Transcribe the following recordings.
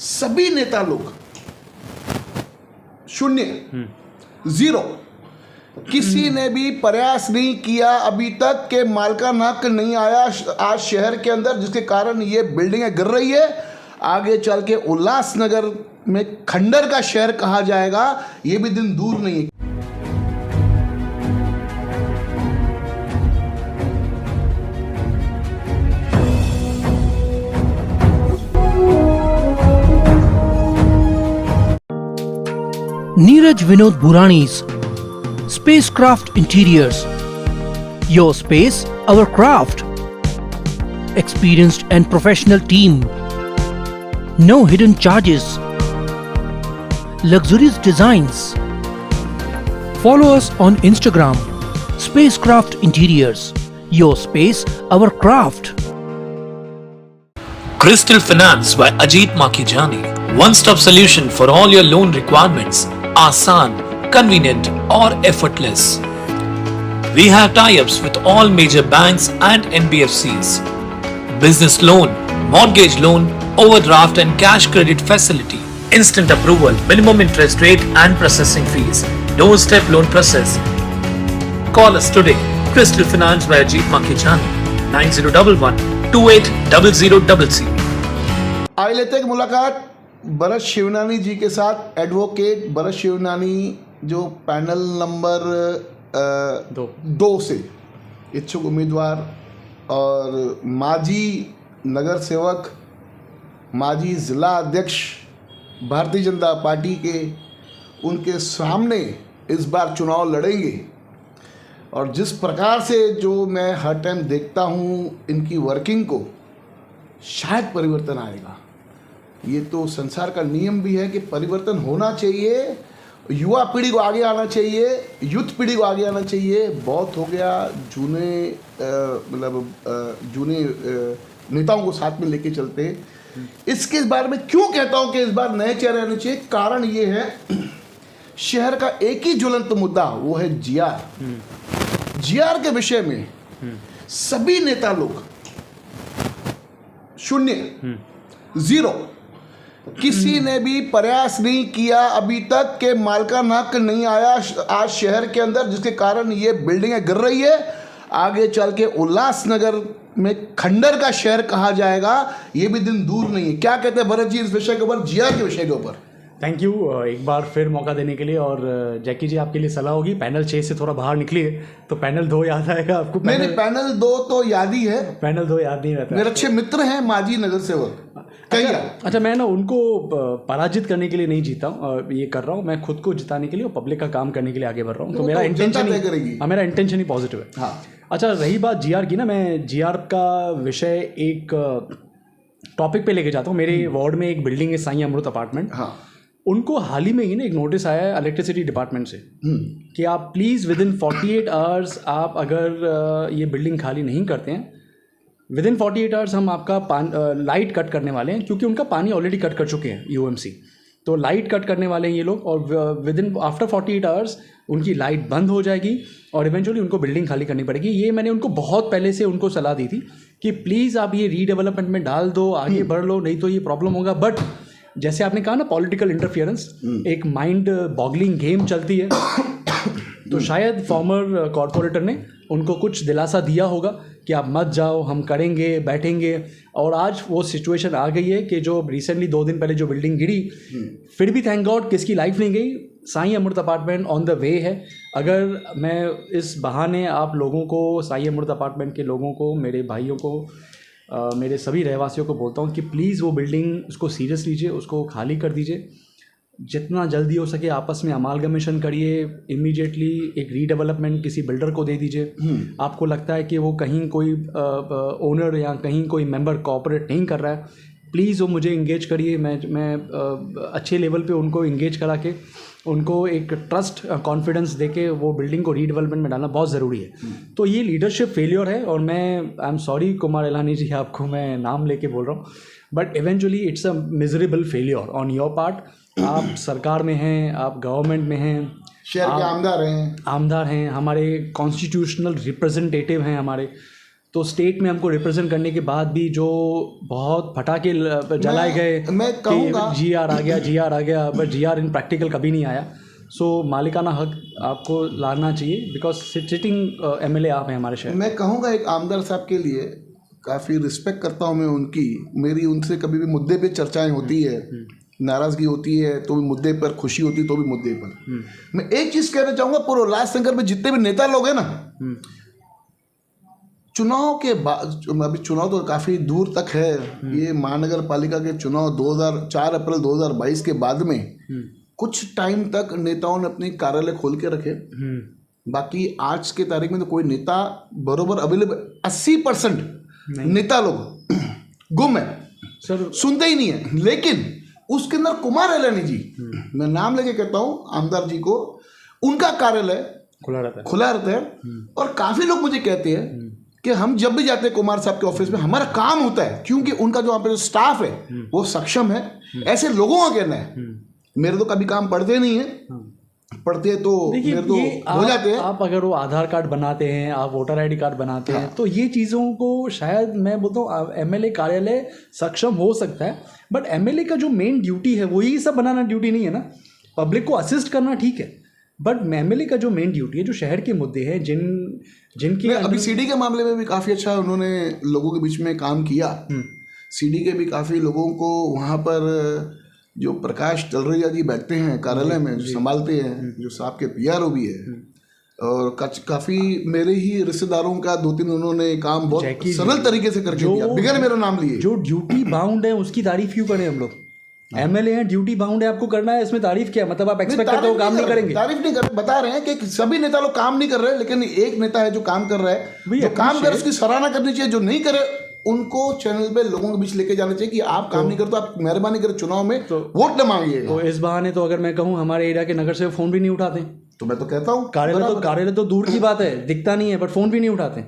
सभी नेता लोग शून्य, जीरो, किसी ने भी प्रयास नहीं किया अभी तक कि मालकान हक नहीं आया आज शहर के अंदर, जिसके कारण ये बिल्डिंगें गिर रही है। आगे चल के उल्लासनगर में खंडर का शहर कहा जाएगा, ये भी दिन दूर नहीं है। Neeraj Vinod Burani's Spacecraft Interiors. Your space, our craft. Experienced and professional team. No hidden charges. Luxurious designs. Follow us on Instagram. Spacecraft Interiors. Your space, our craft. Crystal Finance by Ajit Makijani. One-stop solution for all your loan requirements. Asan, convenient or effortless. We have tie-ups with all major banks and NBFCs. Business loan, mortgage loan, overdraft and cash credit facility. Instant approval, minimum interest rate and processing fees. Doorstep loan process. Call us today. Crystal Finance by Ajit Makijani. 9011 280000. आइए लेते हैं मुलाकात भरत शिवनानी जी के साथ। Advocate Bharat Shivnani जो panel number 2 से इच्छुक उम्मीदवार और माजी नगर सेवक, माजी ज़िला अध्यक्ष भारतीय जनता पार्टी के, उनके सामने इस बार चुनाव लड़ेंगे। और जिस प्रकार से जो मैं हर टाइम देखता हूँ इनकी वर्किंग को, शायद परिवर्तन आएगा। ये तो संसार का नियम भी है कि परिवर्तन होना चाहिए, युवा पीढ़ी को आगे आना चाहिए, यूथ पीढ़ी को आगे आना चाहिए। बहुत हो गया जूने नेताओं को साथ में लेके चलते। इसके बारे में क्यों कहता हूँ कि इस बार नए चेहरे आने चाहिए? कारण ये है, शहर का एक ही ज्वलंत मुद्दा, वो है जीआर। जीआर के विषय में सभी नेता लोग शून्य, जीरो, किसी ने भी प्रयास नहीं किया अभी तक कि मालकान हक नहीं आया आज शहर के अंदर, जिसके कारण ये बिल्डिंगें गिर रही है। आगे चल के उल्लासनगर में खंडर का शहर कहा जाएगा, ये भी दिन दूर नहीं है। क्या कहते हैं भरत जी इस विषय के ऊपर, जीआर के विषय के ऊपर? थैंक यू एक बार फिर मौका देने के लिए। और जैकी जी, आपके लिए सलाह होगी, पैनल 6 से थोड़ा बाहर निकलिए तो पैनल 2 याद आएगा आपको। नहीं, पैनल 2 तो याद ही है, पैनल 2 याद नहीं रहता। मेरे अच्छे मित्र हैं माजी नगर सेवक। अच्छा, मैं ना उनको पराजित करने के लिए नहीं जीता हूँ, ये कर रहा हूँ मैं खुद को जिताने के लिए और पब्लिक का काम करने के लिए आगे बढ़ रहा हूँ। तो मेरा इंटेंशन ही पॉजिटिव है। हाँ। अच्छा, रही बात जीआर की ना, मैं जीआर का विषय एक टॉपिक पे लेके जाता हूँ। मेरे वार्ड में एक बिल्डिंग है, साईं अमृत अपार्टमेंट। हाँ। उनको हाल ही में ही ना एक नोटिस आया है इलेक्ट्रिसिटी डिपार्टमेंट से कि आप प्लीज़ विद इन 48 आवर्स, आप अगर ये बिल्डिंग खाली नहीं करते हैं, विद इन 48 आवर्स हम आपका लाइट कट करने वाले हैं, क्योंकि उनका पानी ऑलरेडी कट कर चुके हैं यूएमसी। तो लाइट कट करने वाले हैं ये लोग, और विद इन आफ्टर 48 आवर्स उनकी लाइट बंद हो जाएगी और इवेंचुअली उनको बिल्डिंग खाली करनी पड़ेगी। ये मैंने उनको बहुत पहले से उनको सलाह दी थी कि प्लीज़ आप ये रीडेवलपमेंट में डाल दो, आगे बढ़ लो, नहीं तो ये प्रॉब्लम होगा। बट जैसे आपने कहा ना, पॉलिटिकल इंटरफियरेंस एक माइंड बॉगलिंग गेम चलती है। तो शायद फॉर्मर कॉर्पोरेटर ने उनको कुछ दिलासा दिया होगा कि आप मत जाओ, हम करेंगे, बैठेंगे। और आज वो सिचुएशन आ गई है कि जो रिसेंटली 2 दिन पहले जो बिल्डिंग गिरी, फिर भी थैंक गॉड किसकी लाइफ नहीं गई। साईं अमृत अपार्टमेंट ऑन द वे है। अगर मैं इस बहाने आप लोगों को, साईं अमृत अपार्टमेंट के लोगों को, मेरे भाइयों को, मेरे सभी रहवासियों को बोलता हूँ कि प्लीज़ वो बिल्डिंग, उसको सीरियस लीजिए, उसको खाली कर दीजिए। जितना जल्दी हो सके आपस में अमालगमेशन करिए, इमीडिएटली एक रीडेवलपमेंट किसी बिल्डर को दे दीजिए। आपको लगता है कि वो कहीं कोई ओनर या कहीं कोई मेंबर कोऑपरेट नहीं कर रहा है, प्लीज़ वो मुझे इंगेज करिए। मैं अच्छे लेवल पे उनको इंगेज करा के, उनको एक ट्रस्ट कॉन्फिडेंस देके वो बिल्डिंग को रीडेवलपमेंट में डालना बहुत ज़रूरी है। तो ये लीडरशिप फेलियर है, और मैं I am sorry Kumar Elani जी, आपको मैं नाम लेके बोल रहा हूँ, but eventually it's a miserable failure on your part. आप सरकार में हैं, आप गवर्नमेंट में हैं, शहर के आमदार हैं, हमारे कॉन्स्टिट्यूशनल रिप्रेजेंटेटिव हैं हमारे। तो स्टेट में हमको रिप्रेजेंट करने के बाद भी जो बहुत फटाके जलाए गए, मैं कहूँगा GR आ गया, बट GR इन प्रैक्टिकल कभी नहीं आया। सो मालिकाना हक आपको लाना चाहिए, बिकॉज सिटिंग MLA आप हैं हमारे शहर। मैं कहूँगा एक आमदार साहब के लिए काफ़ी रिस्पेक्ट करता हूँ मैं उनकी, मेरी उनसे कभी भी मुद्दे पे चर्चाएं होती है, नाराज़गी होती है तो भी मुद्दे पर, खुशी होती है तो भी मुद्दे पर। मैं एक चीज़ कहना चाहूँगा, पूरे उल्लासनगर में जितने भी नेता लोग हैं ना, चुनाव के बाद, अभी चुनाव तो काफ़ी दूर तक है, ये महानगर पालिका के चुनाव 4 अप्रैल 2022 के बाद में कुछ टाइम तक नेताओं ने अपने कार्यालय खोल के रखे। बाकी आज के तारीख में तो कोई नेता बरोबर अवेलेबल, 80% नेता लोग गुम है सर, सुनते ही नहीं है। लेकिन उसके अंदर कुमार एलानी जी, मैं नाम लेके कहता हूँ आमदार जी को, उनका कार्यालय खुला रहता है। और काफ़ी लोग मुझे कहते हैं कि हम जब भी जाते हैं कुमार साहब के ऑफिस में हमारा काम होता है, क्योंकि उनका जो वहाँ पे जो स्टाफ है वो सक्षम है। ऐसे लोगों का कहना है, मेरे तो कभी काम पढ़ते नहीं है, पढ़ते हैं तो मेरे तो हो जाते हैं। आप अगर वो आधार कार्ड बनाते हैं, आप वोटर ID कार्ड बनाते हैं, तो ये चीज़ों को शायद मैं बोलता हूँ MLA कार्यालय सक्षम हो सकता है, बट MLA का जो मेन ड्यूटी है वो ये सब बनाना ड्यूटी नहीं है ना। पब्लिक को असिस्ट करना ठीक है, बट MLA का जो मेन ड्यूटी है, जो शहर के मुद्दे हैं, जिनकी अभी CD के मामले में भी काफ़ी अच्छा उन्होंने लोगों के बीच में काम किया। CD के भी काफ़ी लोगों को वहाँ पर जो प्रकाश तलरेजा जी बैठते हैं कार्यालय में, जो संभालते हैं, जो साहब के PRO भी है, और काफ़ी मेरे ही रिश्तेदारों का 2-3 उन्होंने काम बहुत सरल तरीके से करके दिया, बिगड़ मेरा नाम लिए। जो ड्यूटी बाउंड है उसकी तारीफ क्यों करें हम लोग? MLA है, ड्यूटी बाउंड है, आपको करना है, इसमें तारीफ क्या? मतलब आप एक्सपेक्ट करते हो काम नहीं करेंगे? तारीफ नहीं कर रहे, बता रहे हैं कि सभी नेता लोग काम नहीं कर रहे, लेकिन एक नेता है जो काम कर रहा है, जो काम करे उसकी सराहना करनी चाहिए, जो नहीं करे उनको चैनल पे लोगों के बीच लेके जाना चाहिए कि आप काम नहीं करते, आप मेहरबानी कर चुनाव में वोट न मांगिए। तो इस बहाने तो अगर मैं कहूँ हमारे एरिया के नगर सेवक फोन भी नहीं उठाते, तो मैं तो कहता हूँ कार्यालय तो दूर की बात है, दिखता नहीं है, बट फोन भी नहीं उठाते।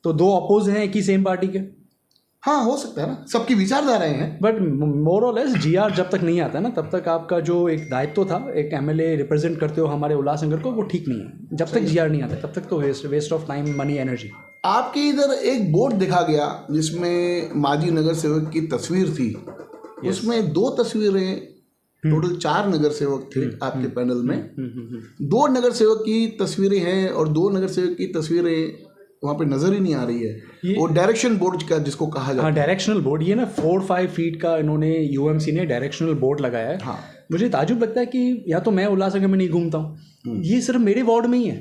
तो 2 अपोज हैं एक ही सेम पार्टी के। हाँ, हो सकता है ना, सबकी विचारधाराएं हैं, बट मोर और लेस GR जब तक नहीं आता ना, तब तक आपका जो एक दायित्व था, एक MLA रिप्रेजेंट करते हो हमारे उल्लासनगर को, वो ठीक नहीं है। जब तक GR नहीं आता तब तक तो waste of time, money, energy. आपके इधर एक बोर्ड देखा गया जिसमें माजी नगर सेवक की तस्वीर थी, उसमें 2 तस्वीरें, टोटल 4 नगर सेवक थे आपके पैनल में। 2 नगर सेवक की तस्वीरें हैं और 2 नगर सेवक की तस्वीरें वहाँ पे नजर ही नहीं आ रही है। वो डायरेक्शन बोर्ड का जिसको कहा जाता है, डायरेक्शनल बोर्ड, ये ना 4-5 फीट का इन्होंने UMC ने डायरेक्शनल बोर्ड लगाया है। हाँ। मुझे ताजुब लगता है कि या तो मैं उल्लासनगर में नहीं घूमता हूँ, ये सिर्फ मेरे वार्ड में ही है,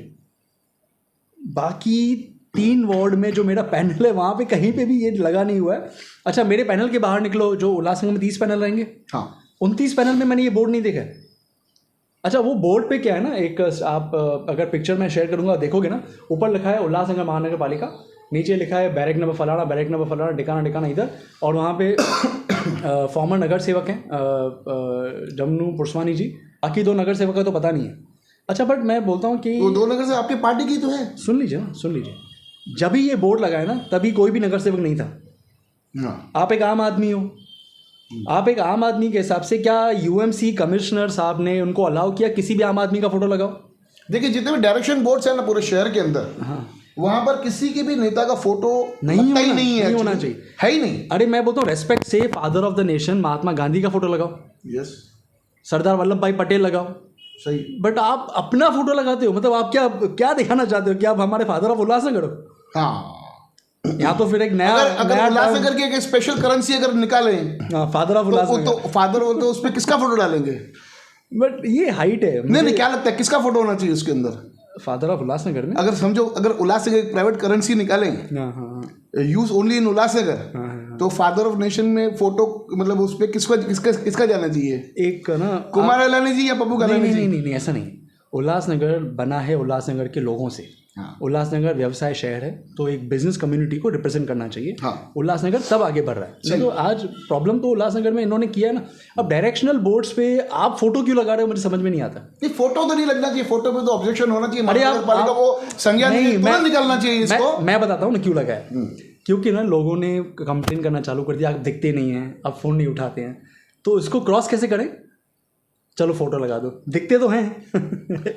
बाकी 3 वार्ड में जो मेरा पैनल है वहाँ पे कहीं पे भी ये लगा नहीं हुआ है। अच्छा, मेरे पैनल के बाहर निकलो, जो उल्लासनगर में 30 पैनल रहेंगे, हाँ, 29 पैनल में मैंने ये बोर्ड नहीं देखा है। अच्छा, वो बोर्ड पे क्या है ना, एक आप अगर पिक्चर में शेयर करूंगा देखोगे ना, ऊपर लिखा है उल्लासनगर महानगर पालिका, नीचे लिखा है बैरक नंबर फलाना, बैरक नंबर फलाना, ठिकाना इधर, और वहाँ पे फॉर्मर नगर सेवक हैं जमनू पुरस्वानी जी, बाकी 2 नगर सेवक का तो पता नहीं है। अच्छा, बट मैं बोलता हूँ कि वो 2 नगर से आपकी पार्टी की तो है। सुन लीजिए, जब भी ये बोर्ड लगाया ना, तभी कोई भी नगर सेवक नहीं था। हाँ। आप एक आम आदमी हो, आप एक आम आदमी के हिसाब से क्या UMC कमिश्नर साहब ने उनको अलाउ किया किसी भी आम आदमी का फोटो लगाओ? देखिए, जितने भी डायरेक्शन बोर्ड्स हैं ना पूरे शहर के अंदर, हाँ, वहां पर किसी के भी नेता का फोटो नहीं होना चाहिए, है ही नहीं। अरे मैं बोलता हूँ, रेस्पेक्ट से father of the nation Mahatma Gandhi का फोटो लगाओ, यस, सरदार वल्लभ भाई पटेल लगाओ, सही। बट आप अपना फोटो लगाते हो, मतलब आप क्या दिखाना चाहते हो कि आप हमारे फादर ऑफ उल्लासनगर हो? हाँ, यहाँ तो फिर एक नया अगर उल्लासनगर की एक स्पेशल करेंसी अगर निकालें, फादर ऑफ उल्लासनगर, तो फादर हो तो उस पर किसका फोटो डालेंगे? बट ये हाइट है। नहीं, क्या लगता है किसका फोटो होना चाहिए उसके अंदर? फादर ऑफ उल्लासनगर में अगर समझो, अगर उल्लासनगर एक प्राइवेट करेंसी निकालें, यूज ओनली इन उल्लासनगर, तो फादर ऑफ नेशन में फोटो, मतलब उस पर किसका जाना चाहिए? एक ना कुमार एलानी जी या पप्पू कलानी जी? नहीं, ऐसा नहीं। उल्लासनगर बना है उल्लासनगर के लोगों से। हाँ। उल्लासनगर व्यवसाय शहर है, तो एक बिजनेस कम्युनिटी को रिप्रेजेंट करना चाहिए। हाँ। उल्लासनगर तब आगे बढ़ रहा है। तो आज प्रॉब्लम तो उल्लासनगर में इन्होंने किया है ना। अब डायरेक्शनल बोर्ड्स पे आप फोटो क्यों लगा रहे हो, मुझे समझ में नहीं आता। नहीं, फोटो तो नहीं लगना चाहिए, फोटो पे तो ऑब्जेक्शन होना चाहिए। अरे आप वो संज्ञान तुरंत निकालना चाहिए इसको। मैं बताता हूँ ना क्यों लगा है। क्योंकि ना लोगों ने कंप्लेन करना चालू कर दिया, आप दिखते नहीं हैं, आप फ़ोन नहीं उठाते हैं, तो इसको क्रॉस कैसे करें? चलो फोटो लगा दो, दिखते तो हैं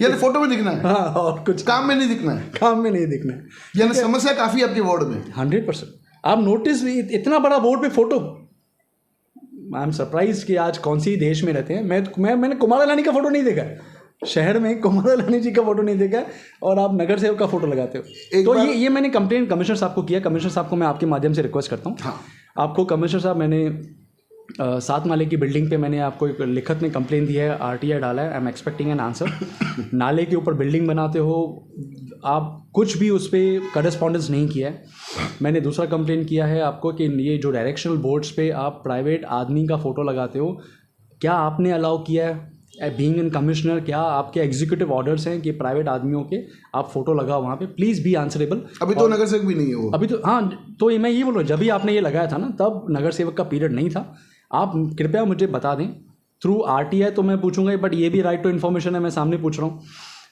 यानी फोटो में दिखना है, हाँ, और कुछ काम में नहीं दिखना है, काम में नहीं दिखना है। यानी समस्या काफी आपके वार्ड में। 100%। आप नोटिस भी, इतना बड़ा बोर्ड पे फोटो, आई एम सरप्राइज कि आज कौन सी देश में रहते हैं। मैंने कुमार लानी का फोटो नहीं देखा है शहर में, कुमार लानी जी का फोटो नहीं देखा है, और आप नगर सेवक का फोटो लगाते हो। तो ये मैंने कंप्लेंट कमिश्नर साहब को किया। कमिश्नर साहब को मैं आपके माध्यम से रिक्वेस्ट करता हूँ, हाँ। आपको कमिश्नर साहब, मैंने 7 माले की बिल्डिंग पे मैंने आपको एक लिखत में कंप्लेन दिया है, RTI डाला है, I am expecting an answer. नाले के ऊपर बिल्डिंग बनाते हो आप, कुछ भी उस पर करस्पॉन्डेंस नहीं किया है। मैंने दूसरा कंप्लेन किया है आपको कि ये जो डायरेक्शनल बोर्ड्स पे आप प्राइवेट आदमी का फ़ोटो लगाते हो, क्या आपने अलाउ किया है बीइंग एन कमिश्नर? क्या आपके एग्जीक्यूटिव ऑर्डर्स हैं कि प्राइवेट आदमियों के आप फोटो लगाओ वहाँ पे? Please be answerable. अभी तो नगर सेवक भी नहीं है वो, अभी तो, हाँ, तो मैं ये बोल रहा हूँ, जब भी आपने ये लगाया था ना, तब नगर सेवक का पीरियड नहीं था। आप कृपया मुझे बता दें थ्रू RTI, तो मैं पूछूंगा, बट ये भी राइट टू इन्फॉर्मेशन है, मैं सामने पूछ रहा हूँ।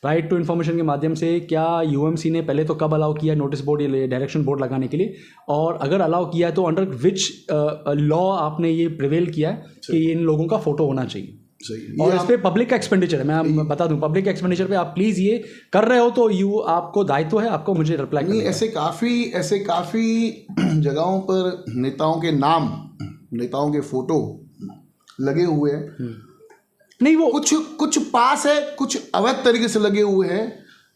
राइट टू इन्फॉर्मेशन के माध्यम से क्या UMC ने पहले तो कब अलाउ किया नोटिस बोर्ड या डायरेक्शन बोर्ड लगाने के लिए, और अगर अलाउ किया है तो अंडर विच लॉ आपने ये प्रिवेल किया है कि इन लोगों का फोटो होना चाहिए? सही। और इस पे पब्लिक का एक्सपेंडिचर है, मैं बता दूं, पब्लिक एक्सपेंडिचर पे आप प्लीज़ ये कर रहे हो तो आपको दायित्व है, आपको मुझे रिप्लाई नहीं, ऐसे काफी जगहों पर नेताओं के नाम, नेताओं के फोटो लगे हुए हैं। नहीं, वो कुछ पास है, कुछ अवैध तरीके से लगे हुए हैं,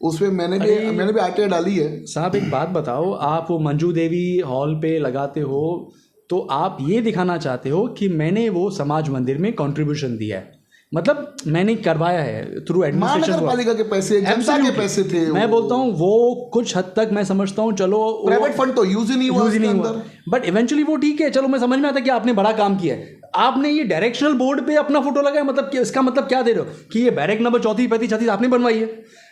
उसमें मैंने भी RTI डाली है। साहब एक बात बताओ, आप वो मंजू देवी हॉल पे लगाते हो तो आप ये दिखाना चाहते हो कि मैंने वो समाज मंदिर में कंट्रीब्यूशन दिया है, मतलब मैंने करवाया है थ्रू एडमिनिस्ट्रेशन। नगर पालिका के पैसे, जनता के पैसे थे। मैं बोलता हूँ वो कुछ हद तक मैं समझता हूँ, चलो प्राइवेट फंड तो यूज ही नहीं हुआ, बट इवेंचुअली वो ठीक है, चलो मैं समझ में आता है कि आपने बड़ा काम किया है। आपने ये डायरेक्शनल बोर्ड पे अपना फोटो लगाया, मतलब कि इसका मतलब क्या दे रहे हो कि ये बैरक नंबर 34, 35, 36 आपने बनवाई है,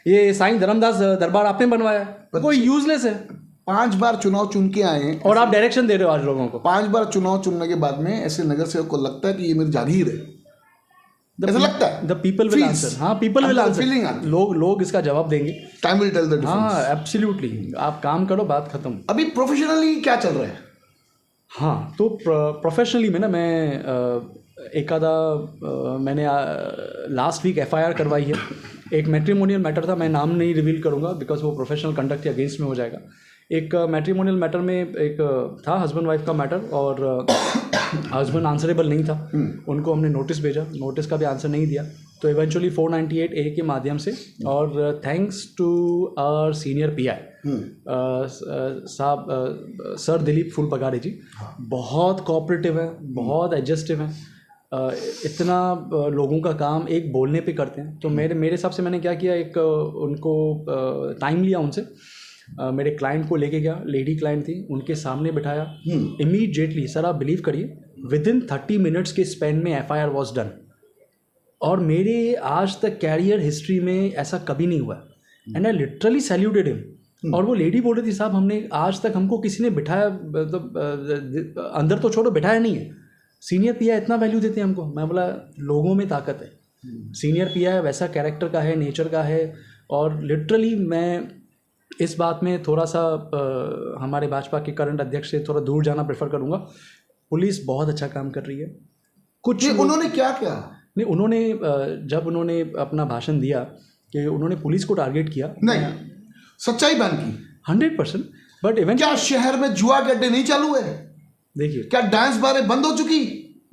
ये साईं धर्मदास दरबार आपने बनवाया है, कोई यूजलेस है। 5 बार चुनाव चुन के आए हैं और आप डायरेक्शन दे रहे हो आज लोगों को। 5 बार चुनाव चुनने के बाद में ऐसे नगर सेवक को लगता है कि ये मेरी जागीर है, ऐसा लगता है। द पीपल विल आंसर, हाँ, पीपल विल आंसर, लोग इसका जवाब देंगे, time will tell the difference. हाँ, एब्सोल्युटली, आप काम करो, बात खत्म। अभी प्रोफेशनली क्या चल रहा है? हाँ, तो प्रोफेशनली में ना, मैं मैंने लास्ट वीक FIR करवाई है। एक मैट्रिमोनियल मैटर था, मैं नाम नहीं रिवील करूँगा बिकॉज वो प्रोफेशनल कंडक्ट के अगेंस्ट में हो जाएगा। एक मैट्रिमोनियल मैटर में एक था हस्बैंड वाइफ का मैटर, और हस्बैंड आंसरेबल नहीं था, उनको हमने नोटिस भेजा, नोटिस का भी आंसर नहीं दिया, तो इवेंचुअली 498A के माध्यम से, और thanks to our senior PI साहब, सर दिलीप फूलपगारे जी, बहुत कोऑपरेटिव है, बहुत एडजस्टिव हैं, इतना लोगों का काम एक बोलने पे करते हैं। तो मेरे हिसाब से मैंने क्या किया, एक उनको टाइम लिया उनसे, मेरे क्लाइंट को लेके गया, लेडी क्लाइंट थी, उनके सामने बिठाया, इमीडिएटली, सर आप बिलीव करिए, विदिन 30 मिनट्स के स्पेन में FIR वॉज डन। और मेरे आज तक कैरियर हिस्ट्री में ऐसा कभी नहीं हुआ, and I literally saluted him. और वो लेडी बोल रही थी, साहब हमने आज तक, हमको किसी ने बिठाया, मतलब अंदर तो छोड़ो, बिठाया नहीं है, सीनियर PI इतना वैल्यू देते हैं हमको। मैं बोला लोगों में ताकत है, सीनियर PI वैसा कैरेक्टर का है, नेचर का है। और लिटरली मैं इस बात में थोड़ा सा हमारे भाजपा के करंट अध्यक्ष से थोड़ा दूर जाना प्रेफर करूँगा। पुलिस बहुत अच्छा काम कर रही है। कुछ उन्होंने क्या किया? नहीं, उन्होंने जब उन्होंने अपना भाषण दिया कि उन्होंने पुलिस को टारगेट किया, नहीं, सच्चाई बयान की 100%, बट इवेंट क्या शहर में जुआ के अड्डे नहीं चालू है? देखिए, क्या डांस बारें बंद हो चुकी?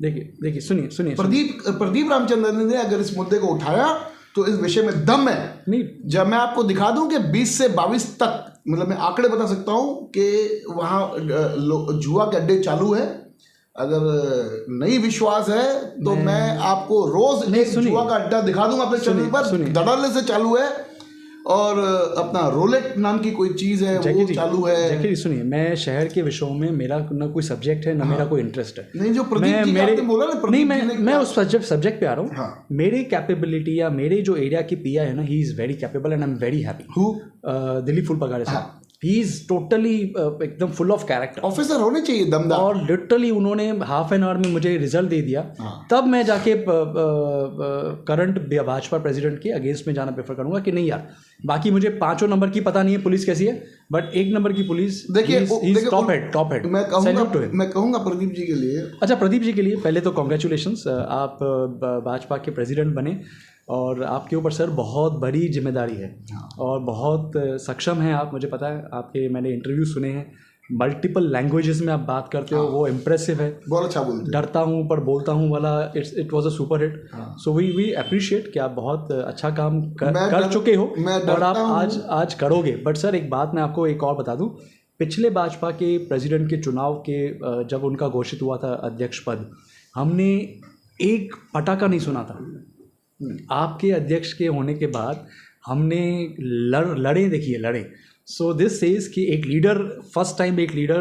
देखिए सुनिए, प्रदीप रामचंद्रन ने अगर इस मुद्दे को उठाया तो इस विषय में दम है। नहीं, जब मैं आपको दिखा दूं कि 20 से 22 तक, मतलब मैं आंकड़े बता सकता हूं कि वहां जुआ के अड्डे चालू है। अगर नहीं विश्वास है तो मैं आपको रोज एक जुआ का अड्डा दिखा दूंगा अपने चैनल पर, धड़ल्ले से चालू है, और अपना रोलेट नाम की कोई चीज है वो चालू है। जैकी सुनिए, मैं शहर के विषयों में मेरा ना कोई सब्जेक्ट है, ना मेरा कोई इंटरेस्ट है। नहीं, जो प्रदीप जी आपने बोला ना, नहीं, मैं उस सब्जेक्ट पे आ रहा हूँ। हाँ। मेरे कैपेबिलिटी या मेरे जो एरिया की PI है ना, he is very capable and I am very happy. Dilip Phulpagare साहब, ही इज़ टोटली एकदम फुल ऑफ कैरेक्टर, ऑफिसर होने चाहिए दमदार। और लिटरली उन्होंने हाफ एन आवर में मुझे रिजल्ट दे दिया। तब मैं जाके करंट भाजपा प्रेसिडेंट के अगेंस्ट में जाना प्रेफर करूंगा कि नहीं यार, बाकी मुझे 5 नंबर की पता नहीं है पुलिस कैसी है, बट 1 नंबर की पुलिस देखिए टॉप हेड। मैं कहूँगा प्रदीप जी के लिए, अच्छा, प्रदीप जी के लिए पहले तो कॉन्ग्रेचुलेशंस, आप भाजपा के प्रेसिडेंट बने और आपके ऊपर सर बहुत बड़ी जिम्मेदारी है और बहुत सक्षम हैं आप, मुझे पता है, आपके मैंने इंटरव्यू सुने हैं, मल्टीपल लैंग्वेजेस में आप बात करते हो, वो इम्प्रेसिव है, बहुत अच्छा बोलते, डरता हूँ पर बोलता हूँ वाला, it was a super hit. So we appreciate कि आप बहुत अच्छा काम कर चुके हो और आप आज करोगे। बट सर एक बात मैं आपको एक और बता दूँ, पिछले भाजपा के प्रेसिडेंट के चुनाव के जब उनका घोषित हुआ था अध्यक्ष पद, हमने एक पटाखा नहीं सुना था। आपके अध्यक्ष के होने के बाद हमने लड़े। सो दिस सेज कि एक लीडर, फर्स्ट टाइम एक लीडर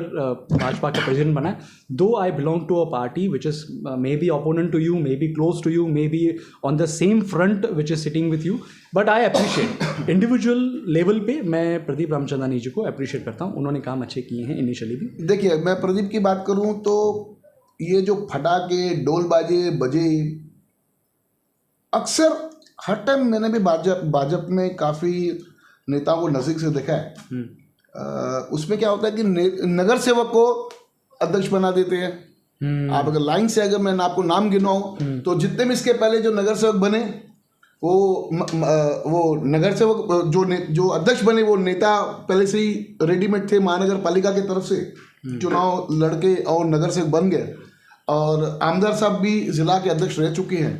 भाजपा का प्रेसिडेंट बना है। Though I belong to a party which is maybe opponent to you, maybe close to you, maybe on the same front which is sitting with you, but I appreciate individual level पे मैं प्रदीप रामचंदानी जी को appreciate करता हूँ, उन्होंने काम अच्छे किए हैं इनिशियली भी। देखिए, मैं प्रदीप की बात करूँ तो ये जो फटाके डोल बाजे बजे, अक्सर हर टाइम मैंने भी भाजपा में काफ़ी नेताओं को नज़दीक से देखा है। उसमें क्या होता है कि नगर सेवक को अध्यक्ष बना देते हैं। आप अगर लाइन से, अगर मैं आपको नाम गिनाऊं तो जितने भी इसके पहले जो नगर सेवक बने, वो नगर सेवक जो अध्यक्ष बने, वो नेता पहले से ही रेडीमेड थे, महानगर पालिका की तरफ से चुनाव लड़के और नगर सेवक बन गए, और आमदार साहब भी जिला के अध्यक्ष रह चुके हैं।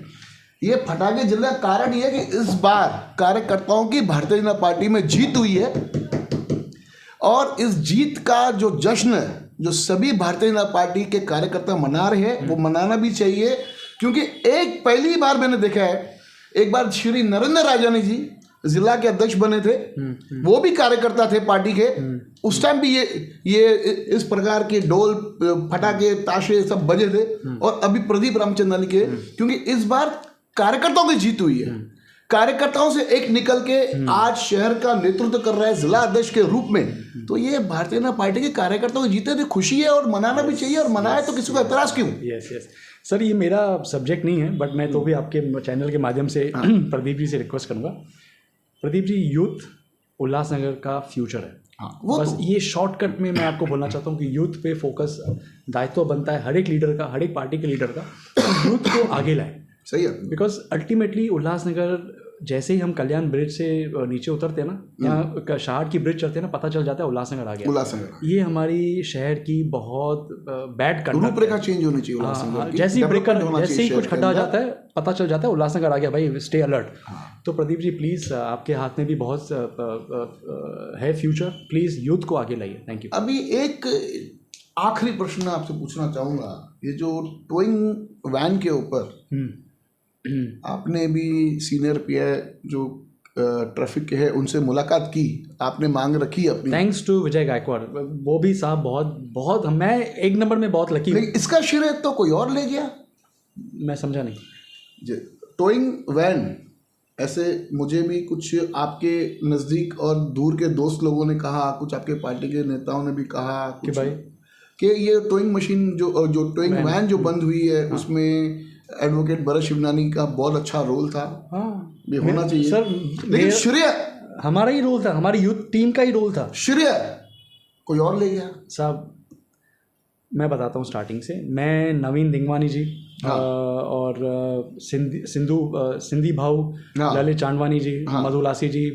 ये फटाके जलने का कारण ये है कि इस बार कार्यकर्ताओं की भारतीय जनता पार्टी में जीत हुई है, और इस जीत का जो जश्न है, जो सभी भारतीय जनता पार्टी के कार्यकर्ता मना रहे हैं, वो मनाना भी चाहिए। क्योंकि एक पहली बार मैंने देखा है, एक बार श्री नरेंद्र राजानी जी जिला के अध्यक्ष बने थे, वो भी कार्यकर्ता थे पार्टी के, उस टाइम भी ये इस प्रकार के डोल फटाके ताशे सब बजे थे, और अभी प्रदीप रामचंदानी के, क्योंकि इस बार कार्यकर्ताओं की जीत हुई है। कार्यकर्ताओं से एक निकल के आज शहर का नेतृत्व कर रहा है जिला अध्यक्ष के रूप में, तो ये भारतीय जनता पार्टी के कार्यकर्ताओं की जीते थे, खुशी है और मनाना भी चाहिए, और मनाए तो किसी को एतराज क्यों। यस सर, ये मेरा सब्जेक्ट नहीं है, बट मैं तो भी आपके चैनल के माध्यम से प्रदीप जी से रिक्वेस्ट करूंगा। प्रदीप जी, यूथ उल्लासनगर का फ्यूचर है। बस ये शॉर्टकट में मैं आपको बोलना चाहता हूँ कि यूथ पे फोकस दायित्व बनता है हर एक लीडर का, हर एक पार्टी के लीडर का, यूथ को आगे लाए। सही है, बिकॉज अल्टीमेटली उल्लासनगर, जैसे ही हम कल्याण ब्रिज से नीचे उतरते हैं ना, यहाँ शहर की ब्रिज चढ़ते हैं ना, पता चल जाता है उल्लासनगर आ गया। उल्लासनगर ये हमारी शहर की बहुत बैड कंडक्ट, रूपरेखा चेंज होनी चाहिए उल्लासनगर की। जैसे ही कुछ खड्डा जाता है, पता चल जाता है उल्लासनगर आ गया भाई, स्टे अलर्ट। तो प्रदीप जी प्लीज़, आपके हाथ में भी बहुत है फ्यूचर, प्लीज़ यूथ को आगे लाइए। Thank you. अभी एक आखिरी प्रश्न आपसे पूछना चाहूँगा, ये जो टोइंग वैन के ऊपर आपने भी सीनियर पीए जो ट्रैफिक के हैं उनसे मुलाकात की, आपने मांग रखी अपनी। थैंक्स टू विजय गायकवाड़, वो भी साहब बहुत मैं 1 नंबर में बहुत लकी हूँ। इसका श्रेय तो कोई और ले गया, मैं समझा नहीं। टोइंग वैन, ऐसे मुझे भी कुछ आपके नज़दीक और दूर के दोस्त लोगों ने कहा, कुछ आपके पार्टी के नेताओं ने भी कहा कि भाई कि ये टोइंग मशीन जो टोइंग वैन जो बंद हुई है, उसमें एडवोकेट भरत शिवनानी का बहुत अच्छा रोल था। ये होना चाहिए सर, लेकिन श्रेय हमारा ही रोल था, हमारी यूथ टीम का ही रोल था। श्रेय कोई और ले गया साहब। मैं बताता हूँ स्टार्टिंग से, मैं नवीन दिंगवानी जी और सिंधी भाऊ, ललित चांदवानी जी, मधुलासी जी,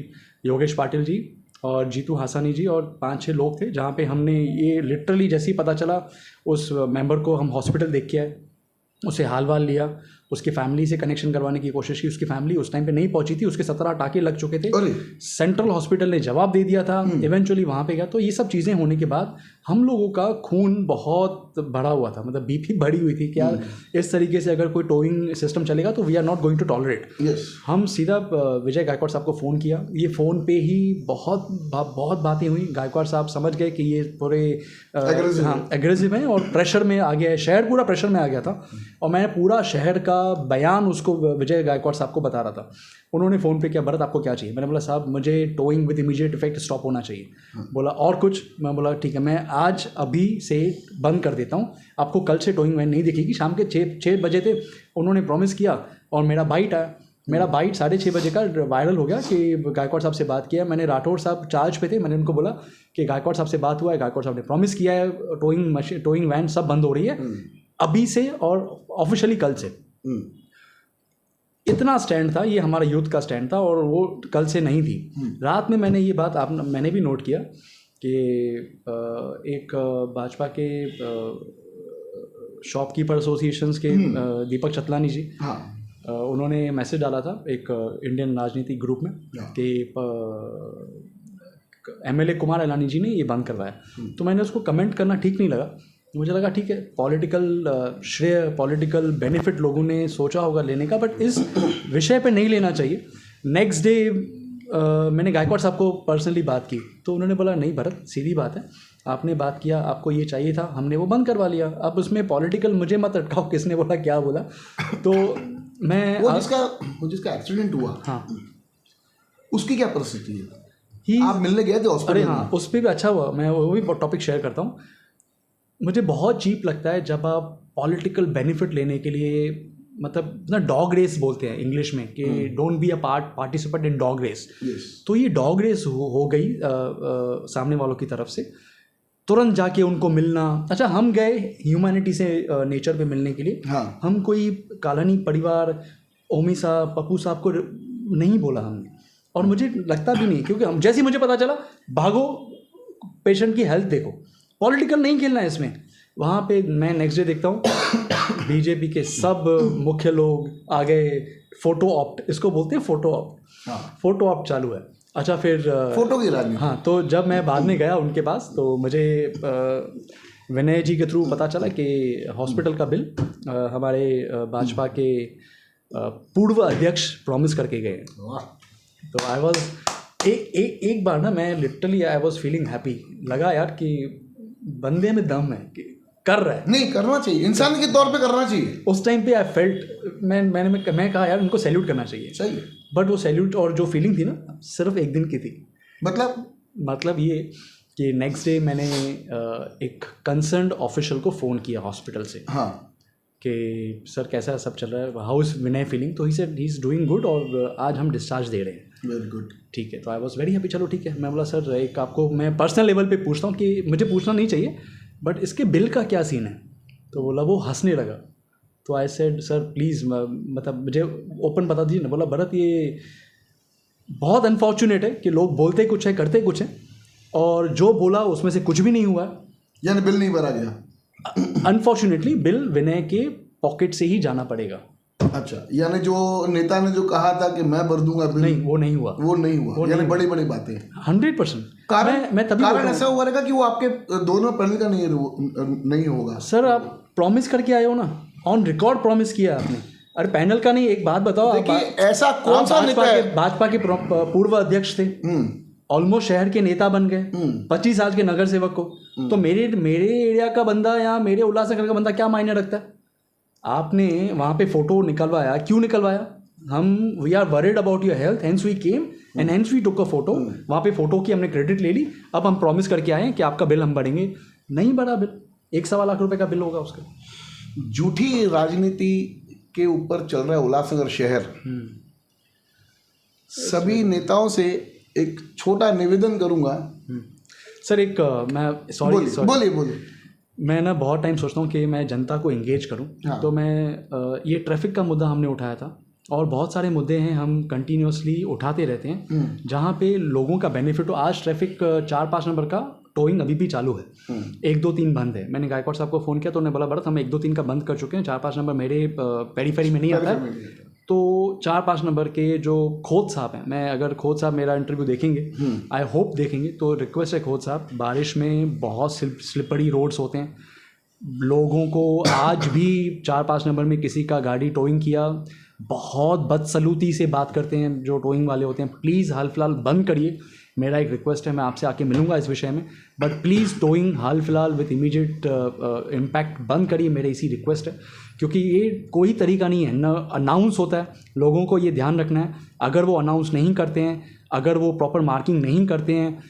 योगेश पाटिल जी और जीतू हासानी जी और 5-6 लोग थे, जहाँ पे हमने ये लिटरली जैसे ही पता चला उस मेंबर को हम हॉस्पिटल देख के आए, उसे हाल वाल लिया, उसकी फैमिली से कनेक्शन करवाने की कोशिश की। उसकी फैमिली उस टाइम पे नहीं पहुंची थी, उसके 17 टाके लग चुके थे, सेंट्रल हॉस्पिटल ने जवाब दे दिया था, इवेंचुअली वहाँ पे गया। तो ये सब चीज़ें होने के बाद हम लोगों का खून बहुत बढ़ा हुआ था, मतलब बीपी बढ़ी हुई थी कि यार इस तरीके से अगर कोई टोइंग सिस्टम चलेगा तो we are not going to tolerate. हम सीधा विजय गायकवाड़ साहब को फ़ोन किया, ये फ़ोन पे ही बहुत बातें हुई। गायकवाड़ साहब समझ गए कि ये पूरे एग्रेसिव हैं और प्रेशर में आ गया है, शहर पूरा प्रेशर में आ गया था, और मैंने पूरा शहर का बयान उसको विजय गायकवाड़ साहब को बता रहा था। उन्होंने फ़ोन पे किया, भरत आपको क्या चाहिए? मैंने बोला साहब मुझे towing with immediate effect stop होना चाहिए। बोला और कुछ? मैं बोला ठीक है, मैं आज अभी से बंद कर देता हूँ, आपको कल से टोइंग वैन नहीं दिखेगी। शाम के 6 बजे थे, उन्होंने प्रॉमिस किया और मेरा बाइट आया। मेरा बाइट 6:30 बजे का वायरल हो गया कि गायकवाड़ साहब से बात किया। मैंने राठौड़ साहब चार्ज पे थे, मैंने उनको बोला कि गायकवाड़ साहब से बात हुआ है, गायकवाड़ साहब ने प्रॉमिस किया है टोइंग वैन सब बंद हो रही है अभी से और ऑफिशियली कल से। इतना स्टैंड था, ये हमारा यूथ का स्टैंड था और वो कल से नहीं थी। रात में मैंने ये बात मैंने भी नोट किया कि एक भाजपा के शॉपकीपर एसोसिएशंस के दीपक चतलानी जी, उन्होंने मैसेज डाला था एक इंडियन राजनीतिक ग्रुप में कि MLA कुमार अलानी जी ने ये बंद करवाया। तो मैंने उसको कमेंट करना ठीक नहीं लगा। मुझे लगा ठीक है, पॉलिटिकल श्रेय, पॉलिटिकल बेनिफिट लोगों ने सोचा होगा लेने का, बट इस विषय पे नहीं लेना चाहिए। नेक्स्ट डे मैंने गायकवाड़ साहब को पर्सनली बात की तो उन्होंने बोला नहीं भरत, सीधी बात है, आपने बात किया, आपको ये चाहिए था, हमने वो बंद करवा लिया। अब उसमें पॉलिटिकल मुझे मत अटकाओ, किसने बोला क्या बोला। तो मैं वो जिसका एक्सीडेंट हुआ, हाँ, उसकी क्या परिस्थिति है? आप मिलने गए थे हॉस्पिटल? अरे हाँ, उस पर भी अच्छा हुआ, मैं वो भी टॉपिक शेयर करता हूँ। मुझे बहुत चीप लगता है जब आप पॉलिटिकल बेनिफिट लेने के लिए, मतलब ना डॉग रेस बोलते हैं इंग्लिश में कि don't be a participant in dog race. तो ये डॉग रेस हो गई सामने वालों की तरफ से, तुरंत जाके उनको मिलना। अच्छा, हम गए ह्यूमैनिटी से नेचर पे मिलने के लिए। हाँ। हम कोई कालानी परिवार, ओमी साहब, पप्पू साहब को नहीं बोला हमने, और मुझे लगता भी नहीं, क्योंकि हम जैसे ही मुझे पता चला भागो पेशेंट की हेल्थ देखो, पॉलिटिकल नहीं खेलना है इसमें। वहाँ पे मैं नेक्स्ट डे देखता हूँ बीजेपी के सब मुख्य लोग आ गए, फोटो ऑप्ट इसको बोलते हैं, फोटो ऑप्ट, फोटो ऑप्ट चालू है। अच्छा, फिर फोटो की राजनीति। हाँ, तो जब मैं बाद में गया उनके पास तो मुझे विनय जी के थ्रू पता चला कि हॉस्पिटल का बिल हमारे भाजपा के पूर्व अध्यक्ष प्रॉमिस करके गए। तो आई वॉज एक बार ना, मैं literally I was feeling happy, लगा यार कि बंदे में दम है कि कर रहा है। नहीं, करना चाहिए, इंसान के तौर पे करना चाहिए। उस टाइम पे आई फेल्ट, मैं कहा यार उनको सैल्यूट करना चाहिए। सही है। बट वो सैल्यूट और जो फीलिंग थी ना, सिर्फ एक दिन की थी। मतलब ये कि नेक्स्ट डे मैंने एक कंसर्न्ड ऑफिशियल को फ़ोन किया हॉस्पिटल से। हाँ, कि सर कैसा सब चल रहा है, हाउ इज़ विनय फीलिंग? तो he said he is doing good और आज हम डिस्चार्ज दे रहे हैं। वेरी गुड, ठीक है। तो आई वॉज वेरी हैप्पी, चलो ठीक है। मैं बोला सर एक आपको मैं पर्सनल लेवल पे पूछता हूँ, कि मुझे पूछना नहीं चाहिए बट इसके बिल का क्या सीन है? तो बोला, वो हंसने लगा। तो आई सेड सर प्लीज़, मतलब मुझे ओपन बता दीजिए ना। बोला भरत, ये बहुत अनफॉर्चुनेट है कि लोग बोलते कुछ है करते कुछ है, और जो बोला उसमें से कुछ भी नहीं हुआ, यानी बिल नहीं भरा गया। अनफॉर्चुनेटली बिल विनय के पॉकेट से ही जाना पड़ेगा। अच्छा, यानी जो नेता ने जो कहा था कि मैं भर दूंगा बिल, नहीं, वो नहीं हुआ। यानी बड़ी बड़ी बातें 100%। कारण ऐसा हुआ रहेगा कि वो आपके दोनों पैनल का नहीं होगा। सर आप प्रॉमिस करके आए हो ना, ऑन रिकॉर्ड प्रॉमिस किया आपने। अरे पैनल का नहीं, एक बात बताओ, ऐसा कौन सा नेता है? भाजपा के पूर्व अध्यक्ष थे, ऑलमोस्ट शहर के नेता बन गए, 25 साल के नगर सेवक को। तो मेरे एरिया का बंदा या मेरे उल्लासनगर का बंदा क्या मायने रखता है? आपने वहाँ पे फोटो निकलवाया, क्यों निकलवाया? We are worried about your health, hence we came and hence we took a photo. वहाँ पे फोटो की हमने क्रेडिट ले ली, अब हम प्रॉमिस करके आए हैं कि आपका बिल हम भरेंगे। नहीं भरा बिल, 1.25 लाख रुपए का बिल होगा उसका। झूठी राजनीति के ऊपर चल रहा है उल्लासनगर शहर। सभी नेताओं से एक छोटा निवेदन करूंगा सर। एक मैं बोलिए। मैं ना बहुत टाइम सोचता हूँ कि मैं जनता को एंगेज करूँ। हाँ। तो मैं ये ट्रैफिक का मुद्दा हमने उठाया था, और बहुत सारे मुद्दे हैं हम कंटिन्यूसली उठाते रहते हैं जहाँ पे लोगों का बेनिफिट हो। आज ट्रैफिक 4-5 नंबर का टोइंग अभी भी चालू है, 1, 2, 3 बंद है। मैंने गायकवाड़ साहब को फ़ोन किया तो उन्होंने बोला भरत हम 1, 2, 3 का बंद कर चुके हैं, 4-5 नंबर मेरे पेरीफेरी में नहीं आता है। तो 4-5 नंबर के जो खोद साहब हैं, मैं अगर खोद साहब मेरा इंटरव्यू देखेंगे, आई होप देखेंगे, तो रिक्वेस्ट है खोद साहब, बारिश में बहुत स्लिपरी रोड्स होते हैं, लोगों को आज भी 4-5 नंबर में किसी का गाड़ी टोइंग किया, बहुत बदसलूती से बात करते हैं जो टोइंग वाले होते हैं। प्लीज़ हाल फिलहाल बंद करिए, मेरा एक रिक्वेस्ट है, मैं आपसे आके मिलूंगा इस विषय में, बट प्लीज़ टोइंग हाल फिलहाल विथ इमीडिएट इम्पैक्ट बंद करिए, मेरी इसी रिक्वेस्ट है। क्योंकि ये कोई तरीका नहीं है, न अनाउंस होता है, लोगों को ये ध्यान रखना है, अगर वो अनाउंस नहीं करते हैं, अगर वो प्रॉपर मार्किंग नहीं करते हैं,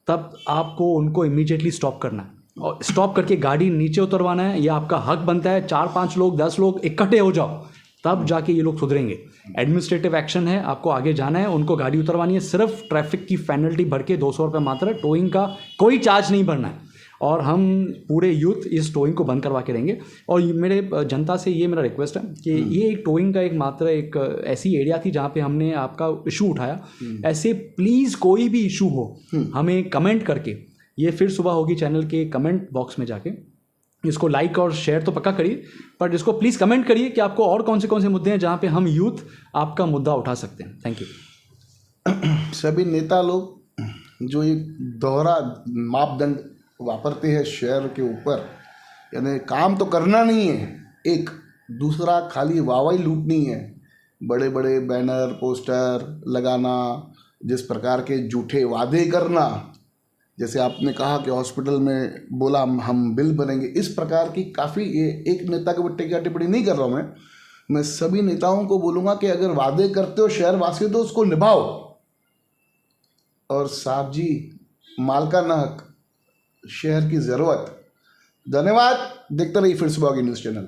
तब आपको उनको इमीडिएटली स्टॉप करना है और स्टॉप करके गाड़ी नीचे उतरवाना है। ये आपका हक बनता है। 4-5 लोग 10 लोग इकट्ठे हो जाओ, तब जाके ये लोग सुधरेंगे। एडमिनिस्ट्रेटिव एक्शन है, आपको आगे जाना है, उनको गाड़ी उतरवानी है, सिर्फ ट्रैफिक की पेनल्टी भर के 200 रुपये मात्र, टोइंग का कोई चार्ज नहीं भरना है। और हम पूरे यूथ इस टोइंग को बंद करवा के रहेंगे। और मेरे जनता से ये मेरा रिक्वेस्ट है कि ये एक टोइंग का एक मात्र एक ऐसी एरिया थी जहाँ पे हमने आपका इशू उठाया। ऐसे प्लीज़ कोई भी इशू हो हमें कमेंट करके, ये फिर सुबह होगी चैनल के कमेंट बॉक्स में जाके इसको लाइक और शेयर तो पक्का करिए, पर इसको प्लीज़ कमेंट करिए कि आपको और कौन से मुद्दे हैं जहाँ पे हम यूथ आपका मुद्दा उठा सकते हैं। Thank you. सभी नेता लोग जो एक दोहरा मापदंड वापरते हैं शेयर के ऊपर, यानी काम तो करना नहीं है, एक दूसरा खाली वाहवाही लूटनी है, बड़े बड़े बैनर पोस्टर लगाना, जिस प्रकार के झूठे वादे करना, जैसे आपने कहा कि हॉस्पिटल में बोला हम बिल भरेंगे, इस प्रकार की काफ़ी, ये एक नेता के ऊपर टीका टिप्पणी नहीं कर रहा हूँ मैं सभी नेताओं को बोलूँगा कि अगर वादे करते हो शहरवासी तो उसको निभाओ। और साहब जी, माल का ना हक, शहर की ज़रूरत। धन्यवाद। देखते रहिए फिर सुबह की न्यूज़ चैनल।